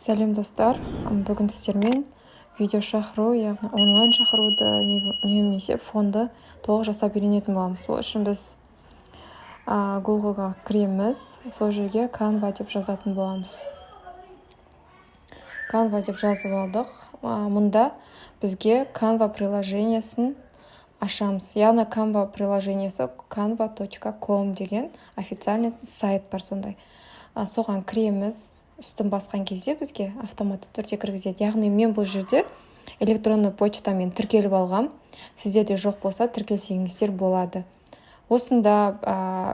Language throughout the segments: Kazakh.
Сәлем достар, бүгін сіздермен видео шақыру, яғни онлайн шақыруды немесе фонды толық жасап үйренетін боламыз. Сол үшін біз Google-ға кіреміз, сол жерге Canva деп жазатын боламыз. Canva деп жазып алдық. Мұнда бізге Canva приложениесін ашамыз. Яғни Canva приложениесі canva.com деген официальный сайт бар сондай. Соған кіреміз. Үстін басқан кезде бізге автоматты түрде кіргізеді. Яғни мен бұл жерде электронды почтамен тіркеліп алғам. Сіздерде жоқ болса тіркелсеңіздер болады. Осында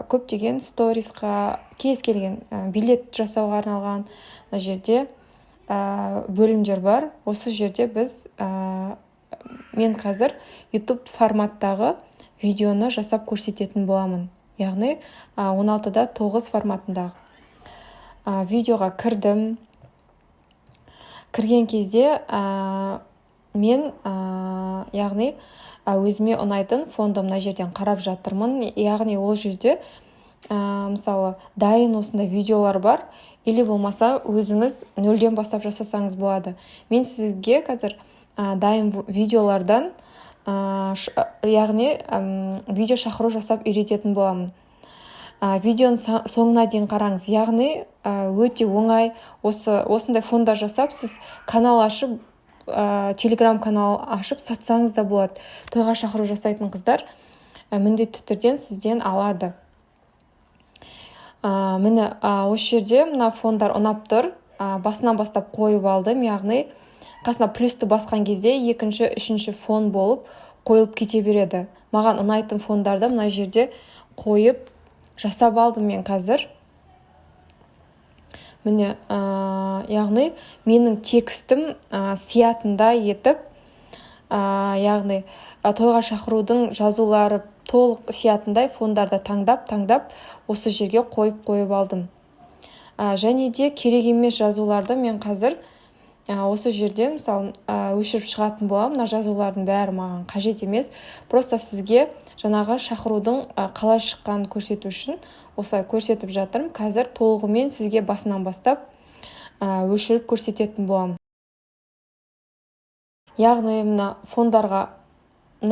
көптеген сторисқа, кез келген билет жасауға арналған мына жерде бөлімдер бар. Осы жерде мен қазір YouTube форматтағы видеоны жасап көрсететін боламын. Яғни 16:9 форматындағы видеоға кірдім. Кірген кезде мен яғни өзіме ұнайтын фонды мына жерден қарап жатырмын. Яғни ол жерде мысалы дайын осындай видеолар бар, или болмаса өзіңіз нөлден бастап жасасаңыз болады. Мен сізге қазір дайын видеолардан яғни видео шақыру жасап үйрететін боламын. Видеоның соңына дейін қараңыз. Яғни өте оңай. Осындай фондар жасап, сіз канал ашып, телеграм канал ашып сатсаңыз да болады. Тойға шақыру жасайтын қыздар міндетті түрден сізден алады. Міне осы жерде мына фондар ұнап тұр. Басынан бастап қойып алдым. Яғни қасына плюсті басқан кезде екінші, үшінші фон болып қойылып кете береді. Маған ұнайтын фондарды мына жерде қойып жасап алдым мен қазір. Міне, яғни менің текстім сиятында етіп, яғни тойға шақырудың жазулары толық сиятындай фондарды таңдап осы жерге қойып алдым. Және де керек емес жазуларды мен қазір осы жерден мысалы өшіріп шығатын боламын. Мына жазулардың бәрі маған қажет емес. Просто сізге жаңағы шақырудың қалай шыққанын көрсету үшін осылай көрсетіп жатырмын. Қазір толығымен сізге басынан бастап өшіріп көрсететін боламын. Яғни мына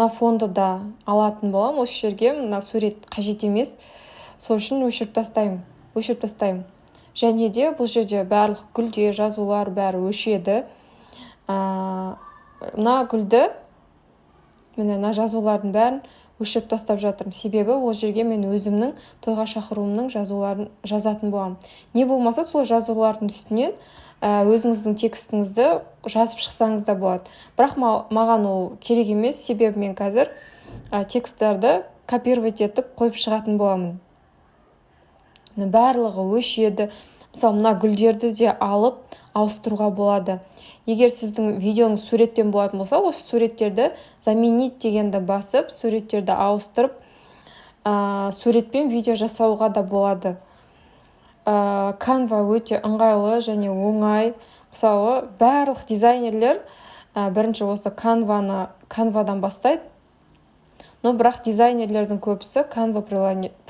фонды да алатын боламын. Осы жерге мына сурет қажет емес. Сол үшін өшіріп тастаймын. Және де бұл жерде барлық гүлде жазулар бәрі өшеді. Мына гүлді, мына жазулардың бәрін өшіріп тастап жатырмын. Себебі ол жерге мен өзімнің тойға шақыруымның жазуларын жазатын боламын. Не болмаса сол жазулардың үстінен өзіңіздің текстіңізді жазып шықсаңыз да болады. Бірақ маған ол керек емес. Себебі мен қазір тексттарды копировать етіп қойып шығатын боламын. Барлығы өшеді. Мысалы, мына гүлдерді де алып ауыстыруға болады. Егер сіздің видеоңыз суретпен болатын болса, осы суреттерді заменить дегенді басып, суреттерді ауыстырып, суретпен видео жасауға да болады. Canva өте ыңғайлы және оңай. Мысалы, барлық дизайнерлер бірінші осы Canva-дан бастайды. Но бірақ дизайнерлердің көбісі Canva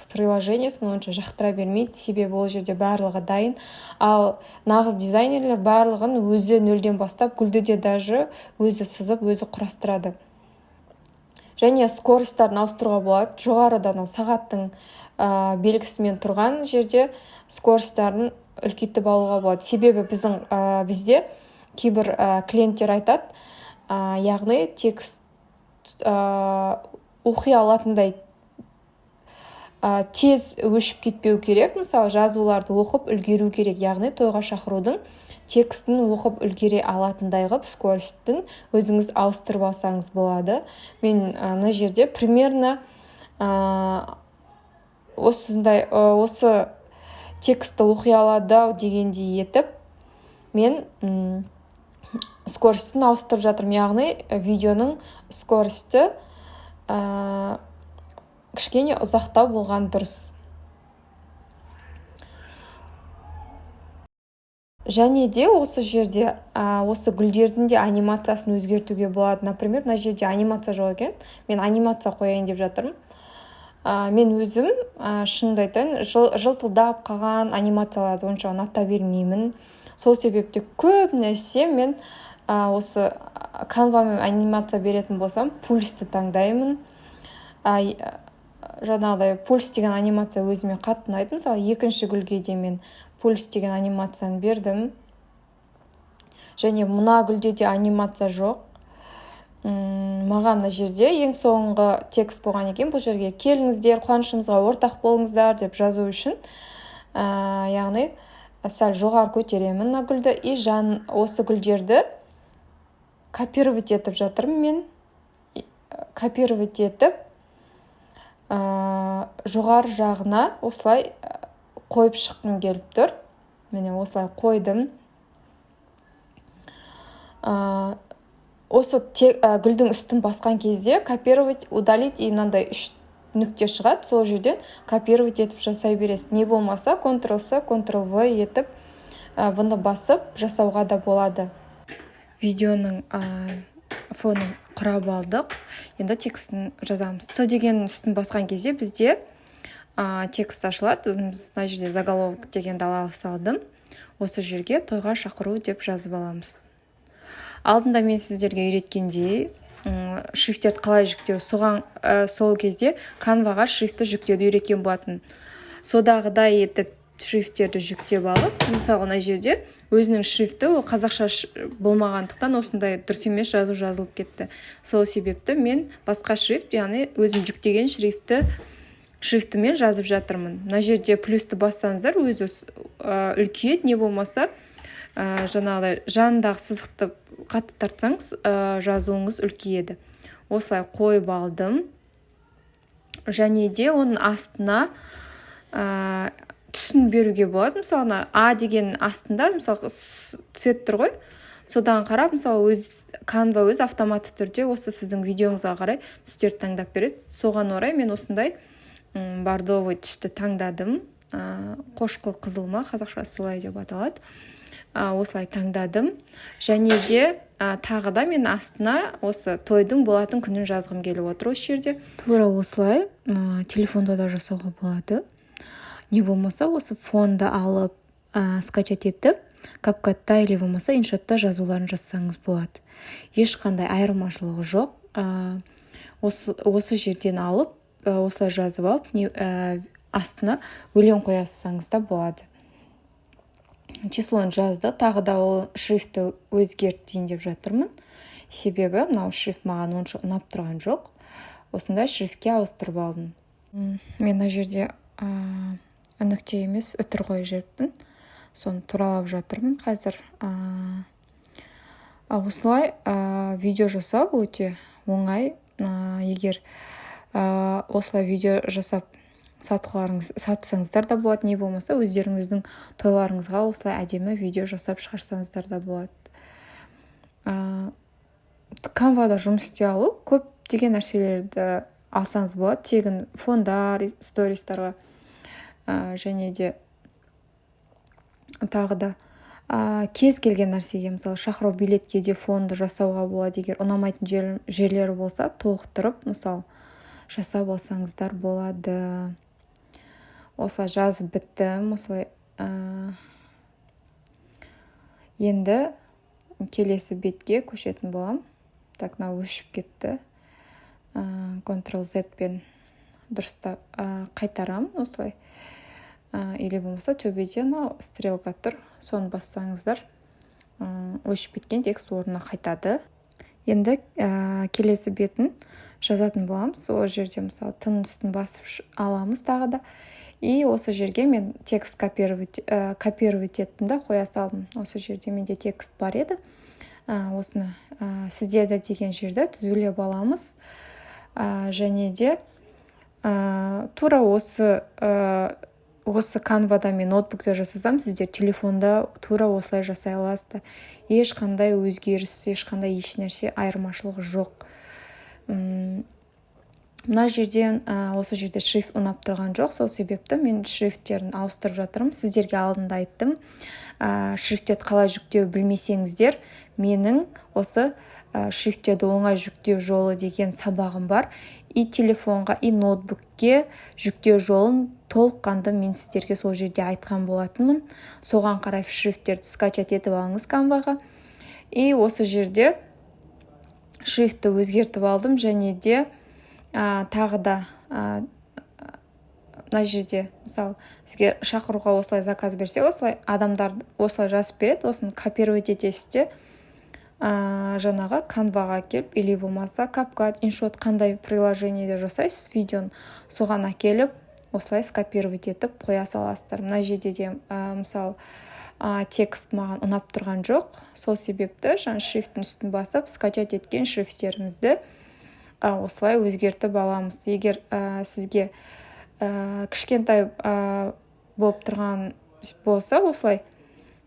приложениесін онша жақтыра бермейді. Себебі ол жерде барлығы дайын. Ал нағыз дизайнерлер барлығын өзі нөлден бастап, гүлді де даже өзі сызып, өзі құрастырады. Және скоростарын ауыстыруға болады. Жоғарыдан сағаттың белгісімен тұрған жерде скоростарын үлкейтіп алуға болады. Себебі бізде кейбір клиенттер айтады, яғни текст оқи алатындай тез өшіп кетпеу керек. Мысалы, жазуларды оқып үлгеру керек. Яғни тойға шақырудың текстін оқып үлгере алатындай ғып скоростын өзіңіз ауыстырып алсаңыз болады. Мен мына жерде примерно осы текстті оқи алады дегендей етіп мен скоростын ауыстырып жатырмын. Яғни видеоның скоросты кішкене ұзақтау болған дұрыс. Және де осы жерде осы гүлдердің де анимациясын өзгертуге болады. Например, мына жерде анимация жоқ екен. Мен анимация қояйын деп жатырмын. Мен өзім шынымды айтайын, жылтылдап қалған анимацияларды онша ұната бермеймін. сол себепте көп нәрсе мен осы канвамен анимация беретін болсам пульсті таңдаймын. Жаңағыдай пульс деген анимация өзіме қатты ұнайды. Мысалы екінші гүлге де мен пульс деген анимацияны бердім. Және мына гүлде де анимация жоқ. Маған мына жерде ең соңғы текст болған екен. Бұл жерге келіңіздер, қуанышымызға ортақ болыңыздар деп жазу үшін. Яғни сәл жоғары көтеремін мына гүлді. И осы гүлдерді копировать етіп жатырмын мен. Копировать етіп жоғары жағына осылай қойып шыққым келіп тұр. Міне осылай қойдым. Осы гүлдің үстін басқан кезде копировать, удалить и мынандай 3 нүкте шығады. Сол жерден копировать етіп жасай бересіз. Не болмаса Ctrl-C, Ctrl-V етіп бұны басып жасауға да болады. Видеоның фонын құрап алдық. Енді текстін жазамыз. Т деген үстін басқан кезде бізде текст ашылады. Мына жерде заголовок дегенді ала салдым. Осы жерге тойға шақыру деп жазып аламыз. Алдында мен сіздерге үйреткендей, шрифттерді қалай жүктеу, сол кезде канваға шрифтті жүктеуді үйреткен болатын. Содағыдай етіп шрифттерді жүктеп алып, мысалы мына жерде өзінің шрифті ол қазақша болмағандықтан осындай дұрыс емес жазу жазылып кетті. Сол себепті мен басқа шрифт, яғни өзім жүктеген шрифтімен жазып жатырмын. Мына жерде плюсті бассаңыздар өзі үлкейеді, не болмаса жаңағыдай жанындағы сызықты қатты тартсаңыз жазуыңыз үлкейеді. Осылай қойып алдым. Және де оның астына түсін беруге болады. Мысалы А деген астында мысалы цвет тұр ғой. Содан қарап, мысалы Canva өз автоматты түрде осы сіздің видеоңызға қарай түстерді таңдап береді. Соған орай мен осындай бордовый түсті таңдадым. Қошқыл қызыл ма, қазақша солай деп аталады. Осылай таңдадым. Және де тағы да мен астына осы тойдың болатын күнін жазғым келіп отыр осы жерде. Тура осылай телефонда да жасауға болады. Не болмаса осы фонды алып скачать етіп, CapCut'та или болмаса InShot'та жазуларын жазсаңыз болады. Ешқандай айырмашылығы жоқ. Осы жерден алып, осылай жазып алып, астына өлең қоясаңыз да болады. Числоны жазды, тағы да ол шрифті өзгертейін деп жатырмын. Себебі мынау шрифт маған онша ұнап тұрған жоқ. Осындай шрифтке ауыстырып алдым. Мен мына жерде нүкте емес, үтір қойып жүріппін. Соны туралап жатырмын қазір. Осылай видео жасау өте оңай. Егер осылай видео жасап сатсаңыздар да болады, не болмаса өздеріңіздің тойларыңызға осылай әдемі видео жасап шығарсаңыздар да болады. Canva'да жұмыс істей алу көп деген нәрселерді алсаңыз болады. Тегін фондар, стористарға және де тағы да кез келген нәрсеге, мысалы шақыру билетке де фонды жасауға болады. Егер ұнамайтын жерлері болса, толықтырып, мысалы жасап алсаңыздар болады. Осылай жазып біттім. Осылай енді келесі бетке көшетін болам. Так, мынау өшіп кетті. Ctrl-Z пен дұрыстап қайтарам осылай. Или болмаса төбеден стрелка тұр. Соны бассаңыздар, өшіп кеткен текст орнына қайтады. Енді келесі бетін жазатын боламыз. Ол жерде мысалы тың үстін басып аламыз тағы да. И осы жерге мен текст копировать еттім да қоя салдым. Осы жерде менде текст бар еді. Осыны сіздерді деген жерді түзулеп аламыз. Және де тура осы Canva'да мен ноутбукта жасасам, сіздер телефонда тура осылай жасай аласыздар. Ешқандай өзгеріс, ешқандай ешнәрсе айырмашылығы жоқ. Мына жерден осы жерде шрифт ұнап тұрған жоқ. Сол себепті мен шрифттерін ауыстырып жатырмын. Сіздерге алдында айттым. Шрифттерді қалай жүктеу білмесеңіздер, менің осы шрифттерді оңай жүктеу жолы деген сабағым бар. И телефонға, и ноутбукке жүктеу жолын толыққанды мен сіздерге сол жерде айтқан болатынмын. Соған қарай шрифттерді скачать етіп алыңыз Canva-ға. И осы жерде шрифтті өзгертіп алдым, және де тағы да мына жерде мысалы сізге шақыруға осылай заказ берсе, осылай адамдар осылай жазып береді, осыны копировать етесіз, жаңағы Canva-ға келіп, или болмаса CapCut, InShot қандай приложениеде жасайсыз видеоны, соған әкеліп осылай скопировать етіп қоя саласыздар. Мына жерде де мысалы текст маған ұнап тұрған жоқ, сол себепті жаңа шрифттің үстін басып скачать еткен шрифттерімізді осылай өзгертіп аламыз. Егер сізге кішкентай болып тұрған болса, осылай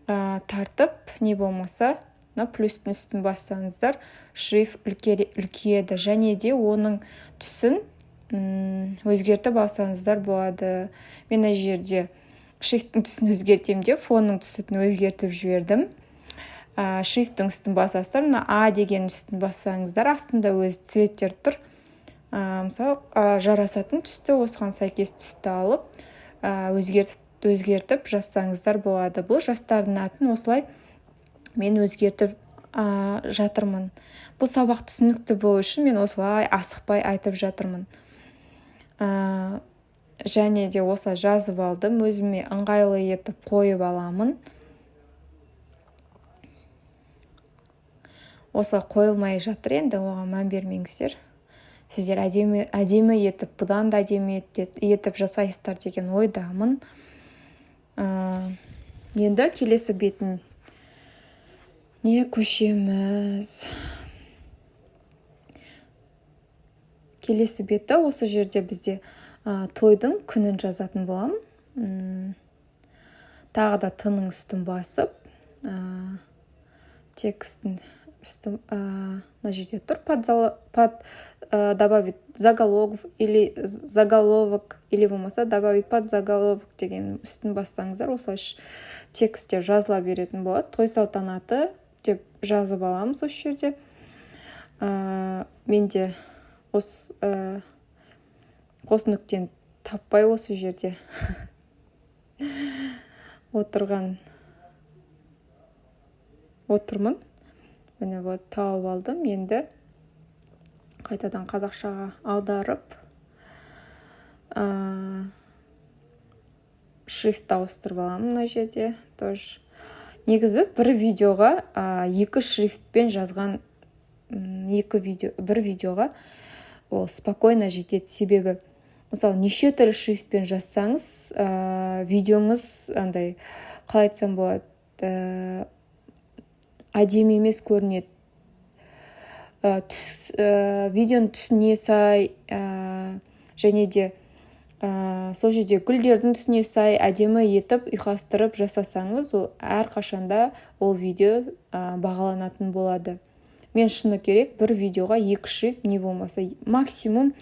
тартып, не болмаса плюстің үстін бассаңыздар, шрифт үлкейеді, және де оның түсін өзгертіп алсаңыздар болады. Мен мына жерде шрифттің түсін өзгертем деп фонның түсін өзгертіп жібердім. Шрифттің үстін басасыздар, мына А деген үстін бассаңыздар, астында өз цветтер тұр. Мысалы жарасатын түсті, осыған сәйкес түсті алып өзгертіп жазсаңыздар болады. Бұл жастардың атын осылай мен өзгертіп жатырмын. Бұл сабақ түсінікті болу үшін мен осылай асықпай айтып жатырмын. Және де осылай жазып алдым, өзіме ыңғайлы етіп қойып аламын. Осылай қойылмай жатыр, енді оған мән бермеңіздер. Сіздер әдемі етіп, бұдан да әдемі етіп жасайсыздар деген ойдамын. Енді келесі бетін не көшеміз. Келесі беті осы жерде бізде тойдың күнін жазатын боламын. Тағы да тының үстін басып, текстін үстін на жерде тұр, добавить заголовок или болмаса добавить подзаголовок деген үстін бассаңыздар, осылай тексттер жазыла беретін болады. Той салтанаты деп жазып аламыз осы жерде. Менде қос нүктені таппай осы жерде отырмын. Міне тауып алдым. Енді қайтадан қазақшаға аударып шрифт ауыстырып аламын мына жерде. Негізі бір видеоға екі шрифтпен жазған бір видеоға ол спокойно жетеді. Себебі мысалы неше түрлі шрифтпен жазсаңыз, видеоңыз андай, қалай айтсам болады, әдемі емес көрінеді. Видеоның түсіне сай, және де сол жерде гүлдердің түсіне сай әдемі етіп ұйқастырып жасасаңыз, ол әрқашанда ол видео бағаланатын болады. Мен шыны керек, бір видеоға екі шрифт, не болмаса максимум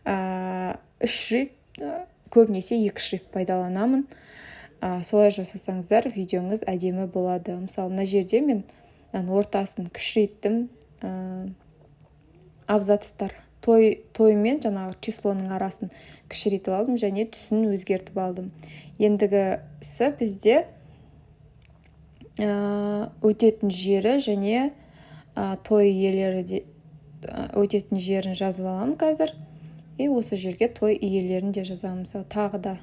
үш шрифт, көбінесе екі шрифт пайдаланамын. Солай жасасаңыздар, видеоңыз әдемі болады. Мысалы, мына жерде мен ортасын кішірейттім, абзацтар той мен жаңағы числоның арасын кішірейтіп алдым, және түсін өзгертіп алдым. Ендігісі бізде өтетін жері және той иелері өтетін жерін жазып аламын қазір. И осы жерге той иелерін де жазамын. Мысалы, тағы да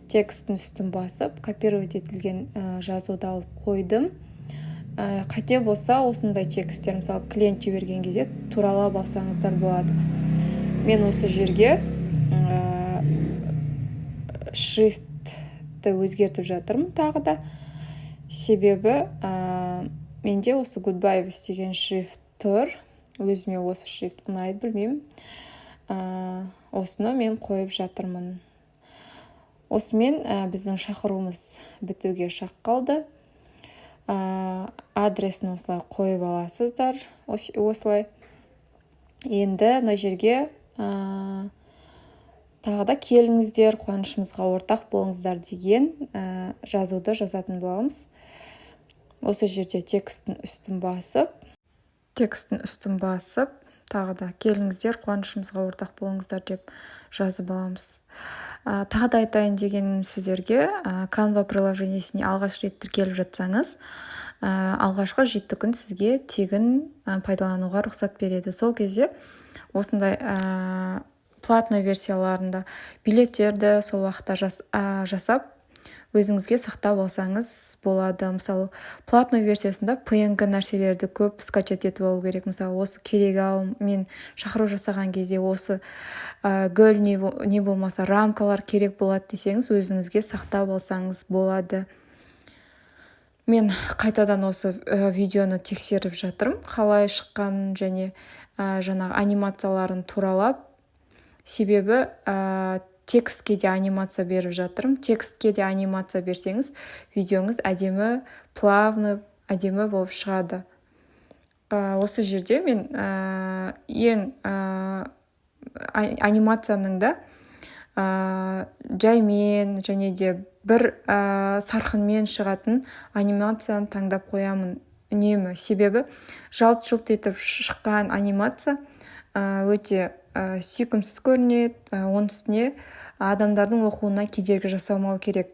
тексттің үстін басып, копировать етілген жазуды алып қойдым. Қате болса, осындай тексттер, мысалы, клиент жіберген кезде туралап алсаңыздар болады. Мен осы жерге шрифтті өзгертіп жатырмын тағы да. Себебі менде осы goodbye деген шрифт тұр. Өзіме осы шрифт ұнайды, білмеймін. Осыны мен қойып жатырмын. Осымен біздің шақыруымыз бітуге шақ қалды. Адресін осылай қойып аласыздар. Осылай. Енді мына жерге тағы да келіңіздер, қуанышымызға ортақ болыңыздар деген жазуды жазатын боламыз. Осы жерде тексттің үстін басып, тағы да келіңіздер, қуанышымызға ортақ болыңыздар деп жазып аламыз. Тағы да айтайын дегенім сіздерге, Canva приложениесіне алғаш рет тіркеліп жатсаңыз, алғашқы 7 күн сізге тегін пайдалануға рұқсат береді. Сол кезде осындай платный версияларында билеттерді сол уақытта жасап өзіңізге сақтап алсаңыз болады. Мысалы, платный версиясында PNG нәрселерді көп скачать етіп алу керек. Мысалы, осы керек-ау, мен шақыру жасаған кезде осы гүл не болмаса рамкалар керек болады десеңіз, өзіңізге сақтап алсаңыз болады. Мен қайтадан осы видеоны тексеріп жатырмын, қалай шыққанын және жаңағы анимацияларын туралап. Себебі текстке де анимация беріп жатырмын. Текстке де анимация берсеңіз, видеоңыз әдемі, плавны, әдемі болып шығады. Осы жерде мен ең анимацияның да жаймен және де бір сарқынмен шығатын анимацияны таңдап қоямын үнемі. Себебі жалт-жұлт етіп шыққан анимация өте сүйкімсіз көрінеді. Оның үстіне адамдардың оқуына кедергі жасамау керек.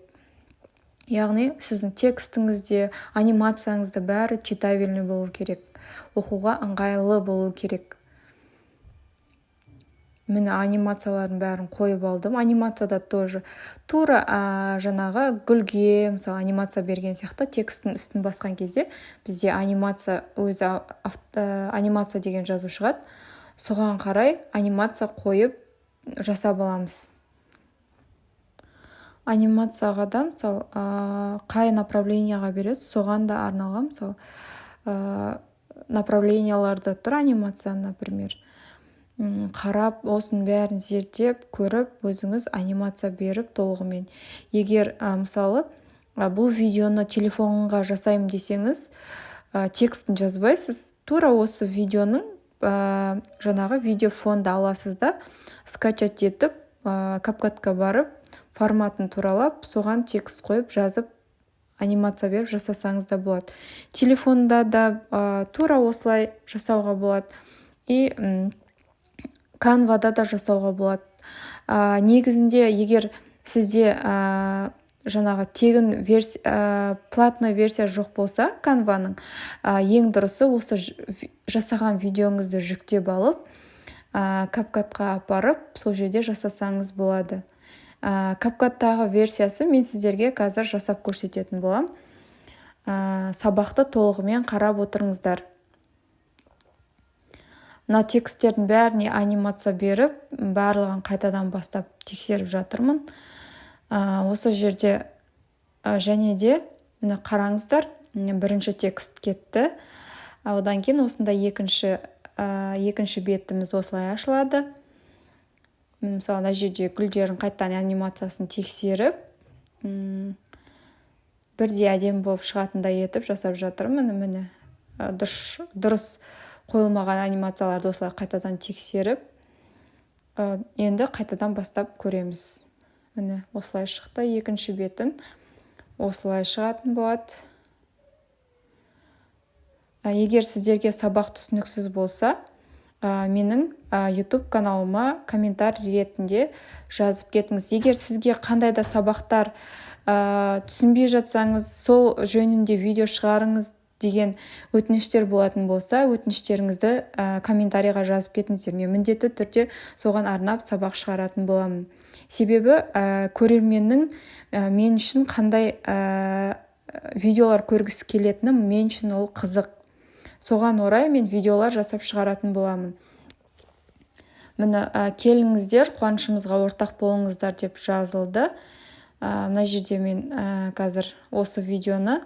Яғни сіздің текстіңізде, анимацияңызда бәрі читабельный болу керек. Оқуға ыңғайлы болу керек. Міне анимациялардың бәрін қойып алдым. Анимацияда тоже тура жаңағы гүлге, мысалы, анимация берген сияқты текстің үстін басқан кезде бізде анимация деген жазу шығады. Соған қарай анимация қойып жасап аламыз. Анимацияға да, мысалы, қай направленияға бересіз, соған да арналған, мысалы, направленияларда тұр анимация, например. Қарап, осының бәрін зерттеп, көріп, өзіңіз анимация беріп толығымен. Егер, мысалы, бұл видеоны телефонға жасаймын десеңіз, текстін жазбайсыз, тура осы видеоның жаңағы видеофонды аласыз да, скачать етіп, CapCut'қа барып, форматын туралап, соған текст қойып, жазып, анимация беріп жасасаңыз да болады. Телефонда да тура осылай жасауға болады. И Canva'да да жасауға болады. Негізінде, егер сізде жаңағы тегін платный версия жоқ болса, Canva'ның ең дұрысы осы жасаған видеоңызды жүктеп алып, CapCut'қа апарып, сол жерде жасасаңыз болады. CapCut'тағы версиясы мен сіздерге қазір жасап көрсететін болам. Сабақты толығымен қарап отырыңыздар. Мына тексттердің бәріне анимация беріп, барлығын қайтадан бастап тексеріп жатырмын. Осы жерде және де міне қараңыздар, бірінші текст кетті. Одан кейін осында екінші бетіміз осылай ашылады. Мысалы, мына жерде гүлдердің қайтадан анимациясын тексеріп, бірде әдемі болып шығатындай етіп жасап жатырмын. Міне дұрыс қойылмаған анимацияларды осылай қайтадан тексеріп, енді қайтадан бастап көреміз. Міне осылай шықты, екінші бетін осылай шығатын болады. Егер сіздерге сабақ түсініксіз болса, менің YouTube каналыма комментарий ретінде жазып кетіңіз. Егер сізге қандай да сабақтар түсінбей жатсаңыз, сол жөнінде видео шығарыңыз деген өтініштер болатын болса, өтініштеріңізді комментарийға жазып кетіңіздер. Мен міндетті түрде соған арнап сабақ шығаратын боламын. Себебі көрерменнің мен үшін қандай видеолар көргісі келетінім мен үшін ол қызық. Соған орай мен видеолар жасап шығаратын боламын. Міне келіңіздер, қуанышымызға ортақ болыңыздар деп жазылды. Мына жерде мен қазір осы видеоны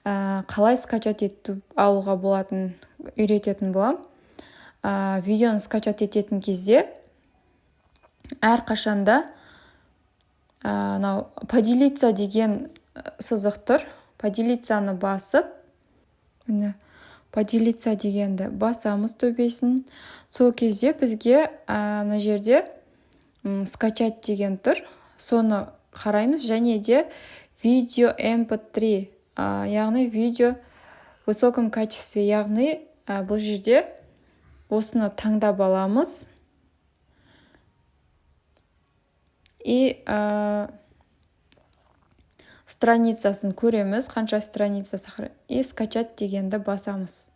қалай скачать етіп алуға болатын үйрететін болам. Видеоны скачать ететін кезде әр қашанда поделиться деген сызық тұр. Поделицаны басып, поделиться дегенді басамыз төбесін. Сол кезде бізге мына жерде скачать деген тұр. Соны қараймыз, және де видео MP3, яғни видео в высоком качестве, яғни бұл жерде осыны таңдап аламыз. и страницасын көреміз, қанша страница и скачать дегенді басамыз.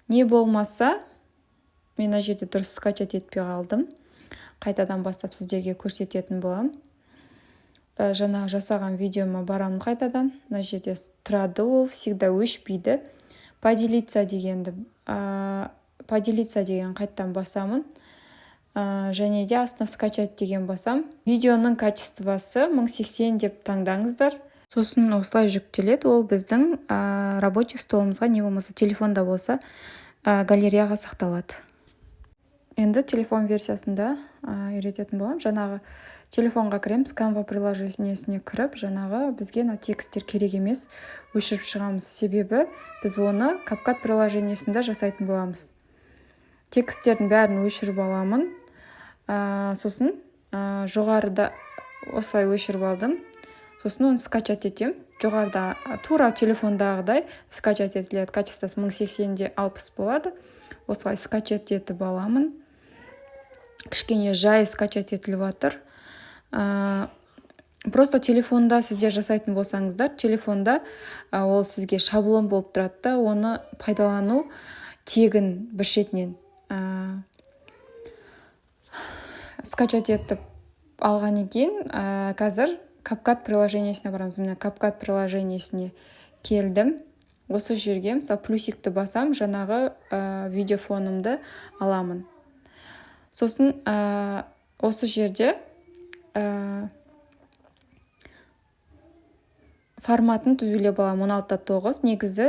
Не болмаса, мен мына жерде дұрыс скачать етпей қалдым. Қайтадан бастап сіздерге көрсететін боламын. Жаңағы жасаған видеома барамын қайтадан. Мына жерде тұрады ол, всегда өшпейді. Поделиться деген қайттан басамын. Және де астына скачать деген басам. Видеоның качествосы 1080 деп таңдаңыздар. Сосын осылай жүктеледі. Ол біздің рабочий столымызға, не болмаса телефонда болса галереяға сақталады. Енді телефон версиясында үйрететін болам. Жаңағы телефонға кіреміз, Canva приложениесіне кіріп, жаңағы бізге тексттер керек емес, өшіріп шығамыз. Себебі біз оны CapCut приложениесінде жасайтын боламыз. Тексттердің бәрін өшіріп аламын. Сосын жоғарыда осылай өшіріп алдым. Сосын оны скачать етем. Жоғарыда тура телефондағыдай скачать етіледі. Качествосы 1080-де 60 болады. Осылай скачать етіп аламын. Кішкене жай скачать етіліп жатыр. Просто телефонда сіздер жасайтын болсаңыздар, телефонда ол сізге шаблон болып тұрады, оны пайдалану тегін бір шетінен. Скачать етіп алғаннан кейін қазір CapCut приложениесіне барамыз. Міне CapCut приложениесіне келдім. Осы жерге мысалы плюсикті басам, жаңағы видеофонымды аламын. Сосын осы жерде форматын түзулеп аламын. 16:9. Негізі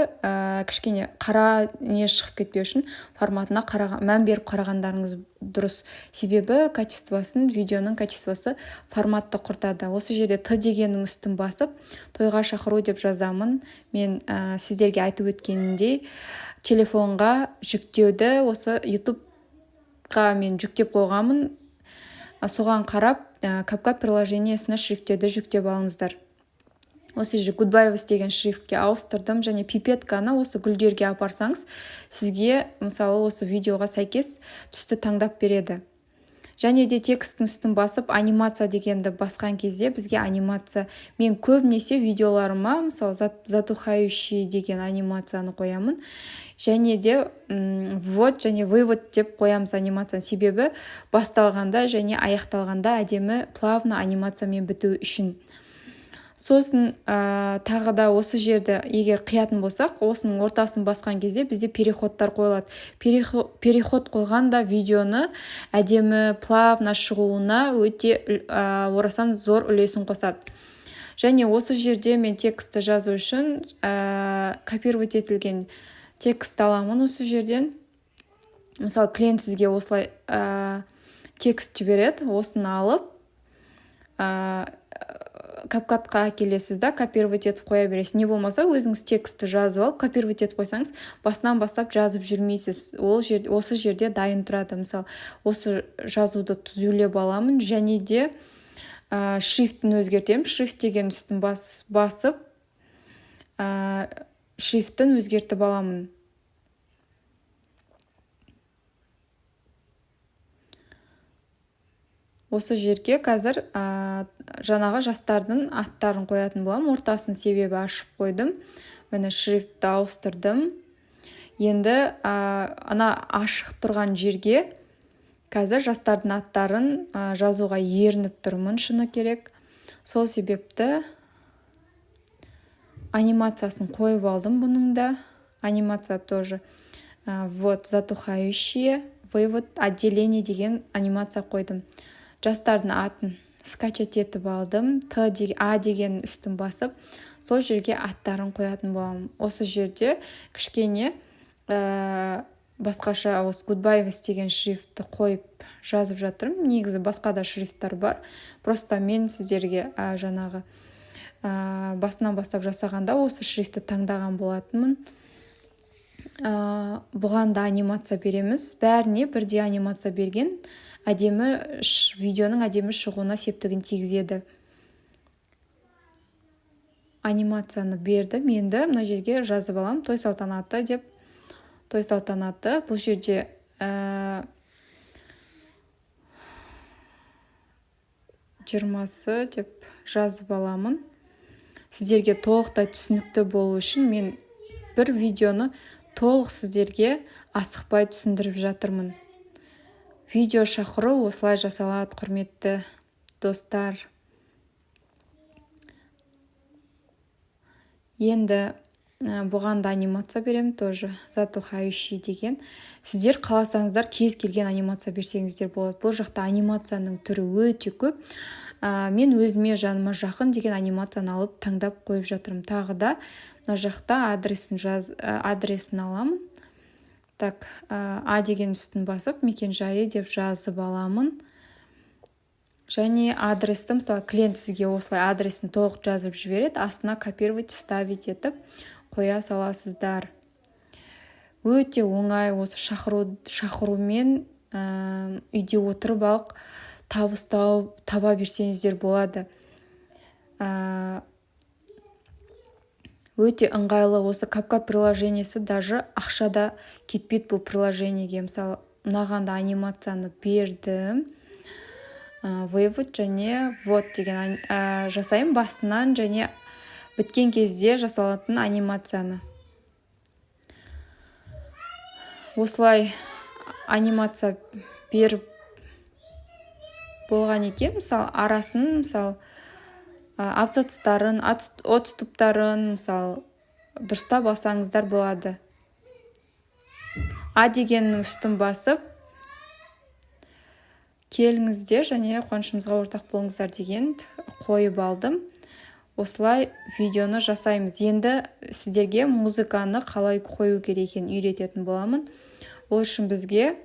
кішкене қара не шығып кетпеу үшін форматына мән беріп қарағандарыңыз дұрыс. Себебі видеоның качествосы форматты құртады. Осы жерде Т дегеннің үстін басып, тойға шақыру деп жазамын. Мен сіздерге айтып өткенімдей телефонға жүктеуді осы YouTube-ға мен жүктеп қойғанмын. Соған қарап CapCut приложениесіне шрифттерді жүктеп алыңыздар. Осы же Goodbye деген шрифтке ауыстырдым, және пипетканы осы гүлдерге апарсаңыз, сізге мысалы осы видеоға сәйкес түсті таңдап береді. Және де тексттің үстін басып анимация дегенді басқан кезде бізге анимация, мен көбінесе видеоларыма мысалы затухающий деген анимацияны қоямын. Және де ввод және вывод деп қоямыз анимацияны. Себебі басталғанда және аяқталғанда әдемі плавно анимациямен біту үшін. Сосын тағы да осы жерді егер қиятын болсақ, осының ортасын басқан кезде бізде переходтар қойылады. Переход қойғанда видеоны әдемі плавно шығуына өте орасан зор үлесін қосады. Және осы жерде мен текстті жазу үшін копировать етілген текст аламын осы жерден. Мысалы клиент сізге осылай текст жібереді, осыны алып CapCut'қа келесіз да, копировать етіп қоя бересіз. Не болмаса өзіңіз текстті жазып алып, копировать етіп қойсаңыз, басынан бастап жазып жүрмейсіз. Осы жерде дайын тұрады. Мысалы, осы жазуды түзулеп аламын, және де шрифтін өзгертем. Шрифт деген үстін басып, шрифтін өзгертіп аламын. Осы жерге қазір жаңағы жастардың аттарын қоятын болам. Ортасын себебі ашып қойдым. Мені шрифтті ауыстырдым. Енді ана ашық тұрған жерге қазір жастардың аттарын жазуға ерініп тұрмын, шыны керек. Сол себепті анимациясын қойып алдым бұның да. Анимация тоже. Вот затухающие, вывод, отделение деген анимация қойдым. Жастардың атын скачать етіп алдым. А деген үстін басып, сол жерге аттарын қоятын боламын. Осы жерде кішкене басқаша осы Goodbye деген шрифтті қойып жазып жатырмын. Негізі басқа да шрифттар бар. Просто мен сіздерге жаңағы басынан бастап жасағанда осы шрифтті таңдаған болатынмын. Бұған да анимация береміз. Бәріне бірдей анимация берген видеоның әдемі шығуына септігін тигізеді. Анимацияны бердім. Енді мына жерге жазып алам. Той салтанаты деп. Той салтанаты. Бұл жерде 20 деп жазып аламын. Сіздерге толықтай түсінікті болу үшін мен бір видеоны толық сіздерге асықпай түсіндіріп жатырмын. Видео шақыру осылай жасалады, құрметті достар. Енді бұған да анимация беремін тоже. Затухающий деген. Сіздер қаласаңыздар кез келген анимация берсеңіздер болады. Бұл жақта анимацияның түрі өте көп. Мен өзіме жаныма жақын деген анимацияны алып таңдап қойып жатырмын. Тағы да мына жақта адресін аламын. Так, А деген үстін басып, мекен жайы деп жазып аламын. Және адресті, мысалы, клиент сізге осылай адресін толық жазып жібереді, астына копировать, ставить етіп қоя саласыздар. Өте оңай, осы шақырумен үйде отырып алып табыс таба берсеңіздер болады. Өте ыңғайлы, осы CapCut приложениесі даже ақшада кетпейді бұл приложениеге. Мысалы, мынаған да анимацияны бердім. Вывод және вот деген жасайым басынан және біткен кезде жасалатын анимацияны. Осылай анимация беріп болған екен. Мысалы, арасын, мысалы, абзацтарын, отступтарын, мысалы, дұрыстап алсаңыздар болады. А дегеннің үстін басып, келіңіздер және қуанышымызға ортақ болыңыздар деген қойып алдым. Осылай видеоны жасаймыз. Енді сіздерге музыканы қалай қою керек екенін үйрететін боламын. Ол үшін бізге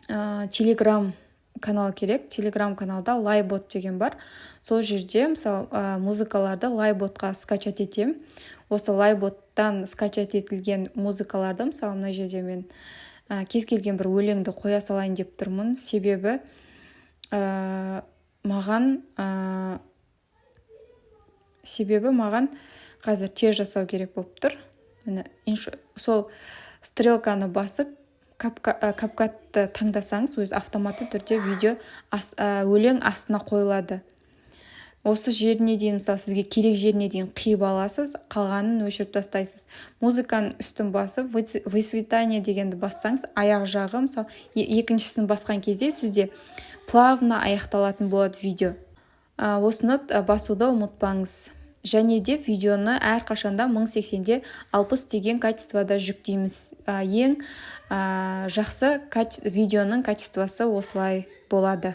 Telegram канал керек. Telegram каналда Livebot деген бар. Сол жерде, мысалы, музыкаларды Liveботқа скачать етем. Осы Liveboттан скачать етілген музыкаларды, мысалы, мына жерде мен кез келген бір өлеңді қоя салайын деп тұрмын. Себебі маған қазір тез жасау керек болып тұр. Сол стрелканы басып, CapCut'ты таңдасаңыз, өз автоматты түрде видео өлең астына қойылады. Осы жеріне дейін, мысалы, сізге керек жеріне дейін қиып аласыз, қалғанын өшіріп тастайсыз. Музыканың үстін басып, высветание дегенді бассаңыз, аяқ жағы, мысалы, екіншісін басқан кезде сізде плавно аяқталатын болады видео. Осыны басуды ұмытпаңыз. Және де видеоны әрқашанда 1080-де 60 деген качествода жүктейміз. Ең жақсы видеоның качествосы осылай болады.